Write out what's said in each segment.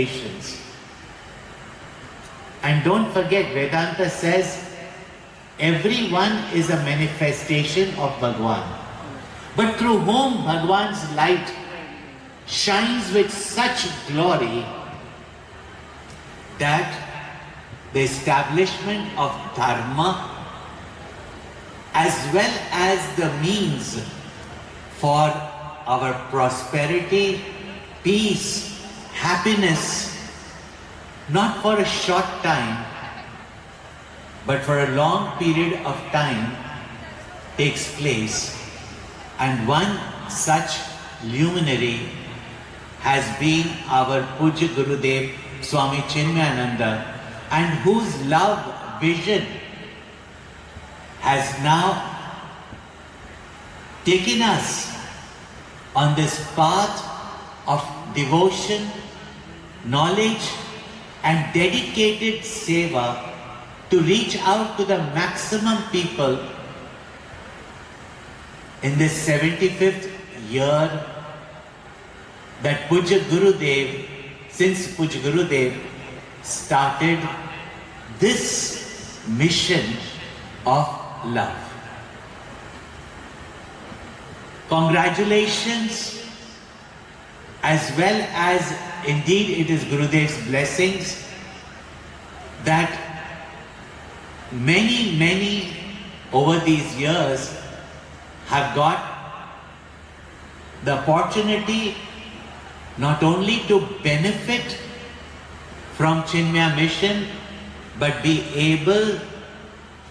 manifestations. And don't forget, Vedanta says everyone is a manifestation of Bhagwan. But through whom Bhagwan's light shines with such glory that the establishment of dharma as well as the means for our prosperity, peace, happiness, not for a short time, but for a long period of time takes place. And one such luminary has been our Pujya Gurudev Swami Chinmayananda, and whose love vision has now taken us on this path of devotion, knowledge and dedicated seva to reach out to the maximum people in this 75th year that Pujya Gurudev, since Pujya Gurudev started this mission of love. Congratulations, as well as indeed it is Gurudev's blessings that many over these years have got the opportunity not only to benefit from Chinmaya mission, but be able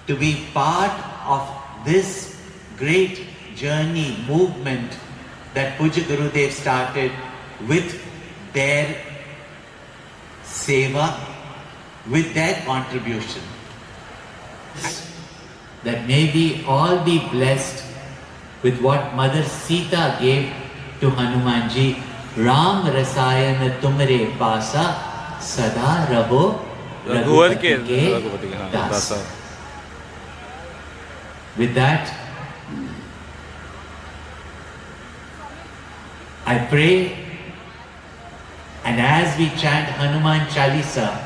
to be part of this great journey, movement that Pujya Gurudev started with their seva, with their contribution. That may we all be blessed with what Mother Sita gave to Hanumanji. Ram Rasayana Tumre Pasa Sada Rabo Raghupati Ke Dasa. With that, I pray, and as we chant Hanuman Chalisa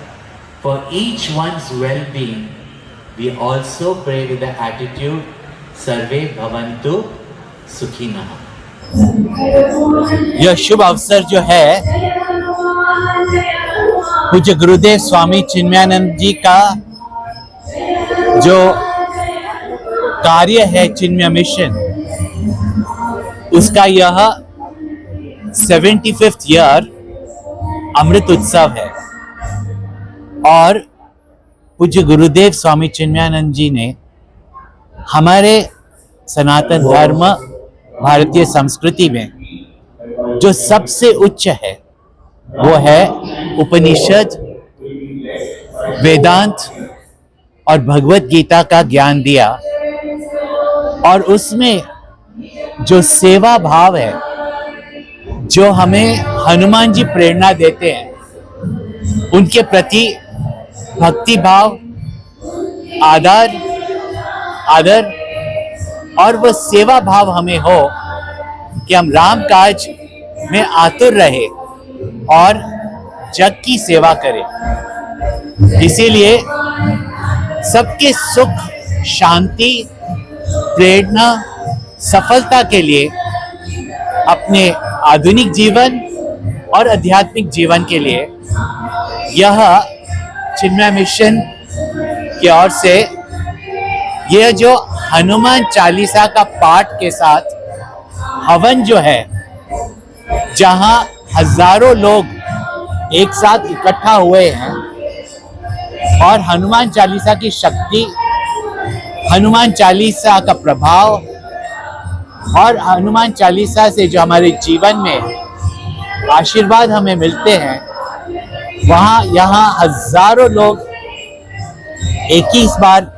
for each one's well-being, we also pray with the attitude Sarve Bhavantu Sukhinah. यह शुभ अवसर जो है पूज्य गुरुदेव स्वामी चिन्मयानंद जी का जो कार्य है चिन्मय mission, उसका यह 75th ईयर अमृत उत्सव है। और पूज्य गुरुदेव स्वामी चिन्मयानंद जी ने हमारे सनातन धर्म, भारतीय संस्कृति में जो सबसे उच्च है वो है उपनिषद, वेदांत और भगवत गीता का ज्ञान दिया। और उसमें जो सेवा भाव है, जो हमें हनुमान जी प्रेरणा देते हैं, उनके प्रति भक्ति भाव, आदर और वो सेवा भाव हमें हो कि हम राम काज में आतुर रहे और जग की सेवा करें। इसीलिए सबके सुख, शांति, प्रेरणा, सफलता के लिए अपने आधुनिक जीवन और आध्यात्मिक जीवन के लिए यह चिन्मय मिशन की ओर से यह जो हनुमान चालीसा का पाठ के साथ हवन जो है, जहां हजारों लोग एक साथ इकट्ठा हुए हैं और हनुमान चालीसा की शक्ति, हनुमान चालीसा का प्रभाव और हनुमान चालीसा से जो हमारे जीवन में आशीर्वाद हमें मिलते हैं, वहाँ यहाँ हजारों लोग एक ही इस बार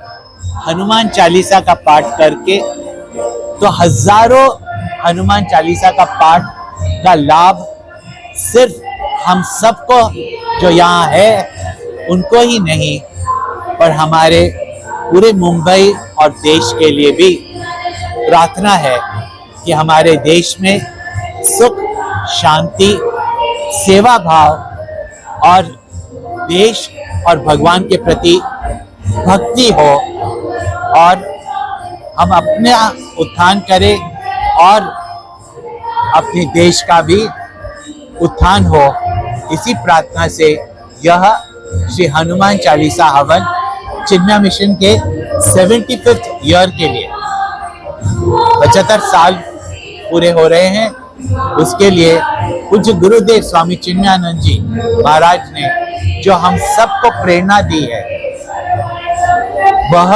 हनुमान चालीसा का पाठ करके, तो हजारों हनुमान चालीसा का पाठ का लाभ सिर्फ हम सबको जो यहाँ है उनको ही नहीं, पर हमारे पूरे मुंबई और देश के लिए भी प्रार्थना है कि हमारे देश में सुख, शांति, सेवा भाव और देश और भगवान के प्रति भक्ति हो और हम अपना उत्थान करें और अपने देश का भी उत्थान हो। इसी प्रार्थना से यह श्री हनुमान चालीसा हवन चिन्मय मिशन के 75th ईयर के लिए 75 साल पूरे हो रहे हैं। उसके लिए पूज्य गुरुदेव स्वामी चिन्मयानंद जी महाराज ने जो हम सबको प्रेरणा दी है, वह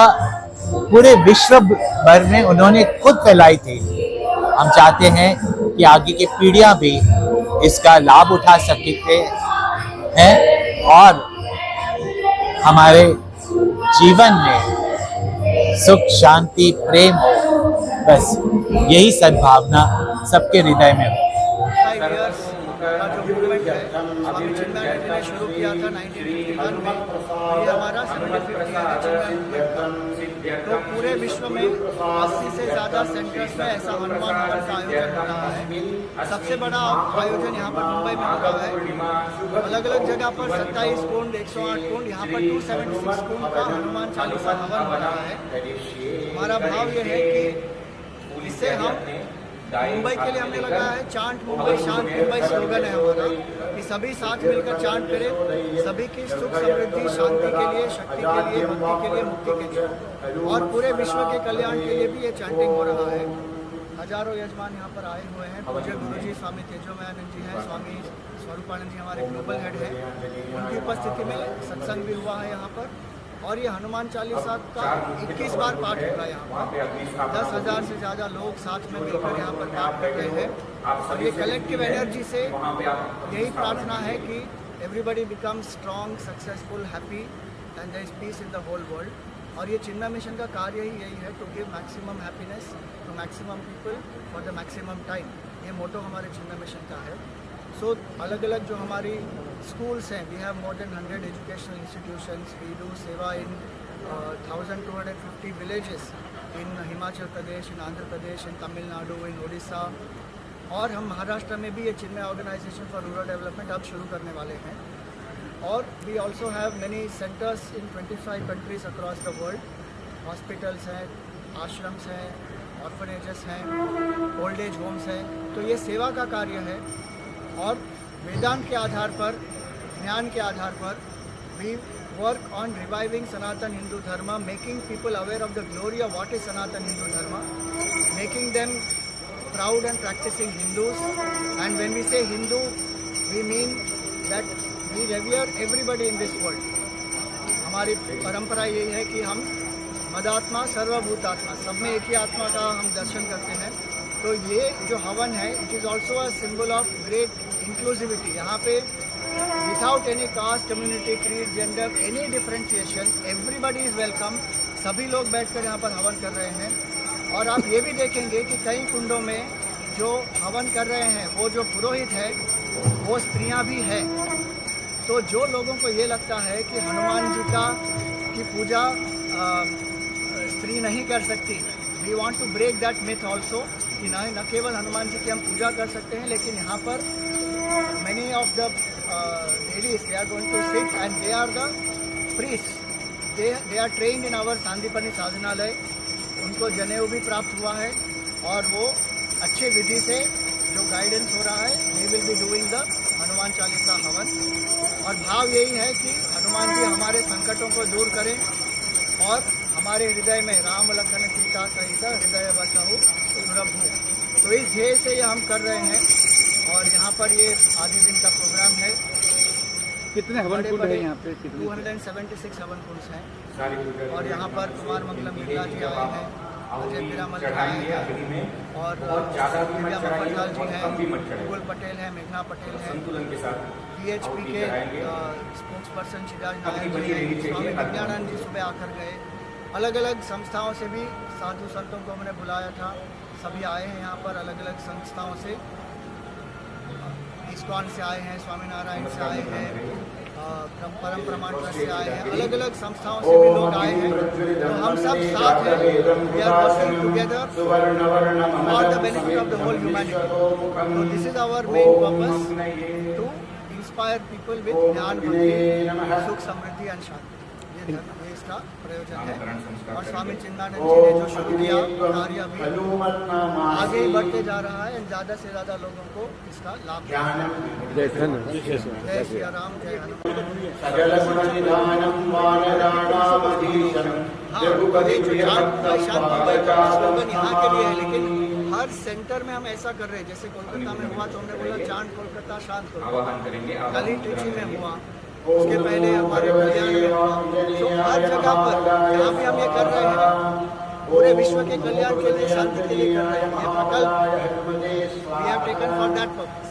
पूरे विश्व भर में उन्होंने खुद फैलाई थी। हम चाहते हैं कि आगे की पीढ़ियां भी इसका लाभ उठा सकते हैं और हमारे जीवन में सुख शांति प्रेम हो, बस यही सद्भावना सबके हृदय में हो। का जो मूवमेंट है स्वामी चिन्मयानंद जी ने शुरू किया था 1951 में, ये हमारा 75th ईयर है चिन्मय मूवमेंट का। तो पूरे विश्व में 80 से ज़्यादा सेंटर्स में ऐसा हनुमान हवन का आयोजन हो रहा है। सबसे बड़ा आयोजन यहाँ पर मुंबई में हो रहा है। अलग अलग जगह पर 27 कुंड, 108 कुंड, यहाँ पर 276 कुंड का हनुमान चालीसा हवन हो रहा है। हमारा भाव ये है कि इससे हम मुंबई के लिए हमने लगाया है चांट मुंबई शांत मुंबई स्लोगन है हमारा, कि सभी साथ मिलकर चांट करें सभी की सुख समृद्धि शांति के लिए, शक्ति के लिए, भक्ति के लिए, मुक्ति के लिए और पूरे विश्व के कल्याण के लिए भी ये चैंटिंग हो रहा है। हजारों यजमान यहाँ पर आए हुए हैं। पूज्य गुरुजी स्वामी तेजोमयानंद जी हैं, स्वामी स्वरूपानंद जी हमारे ग्लोबल हेड हैं, उनकी उपस्थिति में सत्संग भी हुआ है यहाँ पर। और ये हनुमान चालीसा का 21 बार पाठ होगा यहाँ पर। 10,000 से ज़्यादा लोग साथ में मिलकर यहाँ पर पाठ कर रहे हैं और ये कलेक्टिव एनर्जी से यही प्रार्थना है कि everybody become strong, successful, happy and there is peace in the whole world. और ये चिन्मय मिशन का कार्य ही यही है, to give maximum happiness to maximum people for the maximum time. ये मोटो हमारे चिन्मय मिशन का है। सो अलग अलग जो हमारी स्कूल्स हैं, we have more than 100 educational institutions, we do सेवा in 1250 villages in Himachal Pradesh, in Andhra Pradesh, in Tamil Nadu, in Orissa, और हम महाराष्ट्र में भी ये Chinmaya organisation for rural development अब शुरू करने वाले हैं। और we also have many centres in 25 countries across the world. Hospitals हैं, आश्रम्स हैं, ऑर्फनेजेस हैं, ओल्ड एज होम्स हैं। तो ये सेवा का कार्य है और वेदांत के आधार पर, ज्ञान के आधार पर we work on reviving Sanatan Hindu Dharma, making people aware of the glory of what is Sanatan Hindu Dharma, making them proud and practising Hindus. And when we say Hindu we mean that we revere everybody in this world. हमारी परंपरा यही है कि हम मदात्मा सर्वभूतात्मा, सब में एक ही आत्मा का हम दर्शन करते हैं। तो ये जो हवन है, it is also a symbol of great inclusivity. यहाँ पे without any caste, community, creed, gender, any differentiation, everybody is welcome. सभी लोग बैठकर यहाँ पर हवन कर रहे हैं। और आप ये भी देखेंगे कि कई कुंडों में जो हवन कर रहे हैं, वो जो पुरोहित है वो स्त्रियाँ भी हैं। तो जो लोगों को ये लगता है कि हनुमान जी की पूजा स्त्री नहीं कर सकती, we want to break that myth also, कि न केवल हनुमान जी की हम पूजा कर सकते हैं, लेकिन यहाँ पर many of the ladies they are going to sit and they are the priest, they are trained in our Sandipani Sadhanalaya. उनको जनेऊ भी प्राप्त हुआ है और वो अच्छे विधि से जो गाइडेंस हो रहा है, we will be doing the Hanuman Chalisa havan. और भाव यही है कि हनुमान जी हमारे संकटों को दूर करें और हमारे हृदय में राम लखन सीता सहित हृदय बसहु सुरभु। तो इस ध्येय से ये हम कर रहे हैं और यहाँ पर ये आधे दिन का प्रोग्राम है। कितने हवन कुंड है यहाँ पे? 276 हवन कुंड हैं और यहाँ पर कुमार मंगलम बिरला जी आए हैं, अजय पीरामल जी आए हैं और दिव्या मफतलाल जी हैं, मुकुल पटेल हैं, मेघना पटेल हैं, PHP के स्पोक्स पर्सन शिवराज नारायण जी हैं, स्वामी विज्ञानंद जी सुबह आकर गए। अलग अलग संस्थाओं से भी साधु संतों को हमने बुलाया था, सभी आए हैं यहाँ पर। अलग अलग संस्थाओं से, इस्कॉन से आए हैं, स्वामीनारायण से आए हैं, परम प्रमाण ट्रस्ट से आए हैं, अलग अलग संस्थाओं से भी लोग आए हैं। तो हम सब साथ हैं, we are working together for the benefit of the whole humanity. तो this is our main purpose, to inspire people with gyan bhakti सुख समृद्धि एंड शांति। ये इसका प्रयोजन है। और स्वामी चिन्मयानंद जी ने जो शुरू किया कार्य अभी आगे ही बढ़ते जा रहा है। ज़्यादा से ज़्यादा लोगों को इसका लाभ जय धन जय श्री राम जय हनुमान। सकल गुण निधानम वानराणामधीशं हाँ, ये जो शांत मुंबई का स्लोगन यहाँ के लिए है, लेकिन हर सेंटर में हम ऐसा कर रहे हैं। जैसे कोलकाता में हुआ तो हमने बोला चांद कोलकाता शांत कोलकाता, कल ही ट्रिची में हुआ, उसके पहले हमारे कल्याण में हुआ। तो हर जगह पर जहाँ भी हम ये कर रहे हैं पूरे विश्व के कल्याण के लिए, शांति के लिए कर रहे हैं। ये प्रकल्प we have taken for that purpose.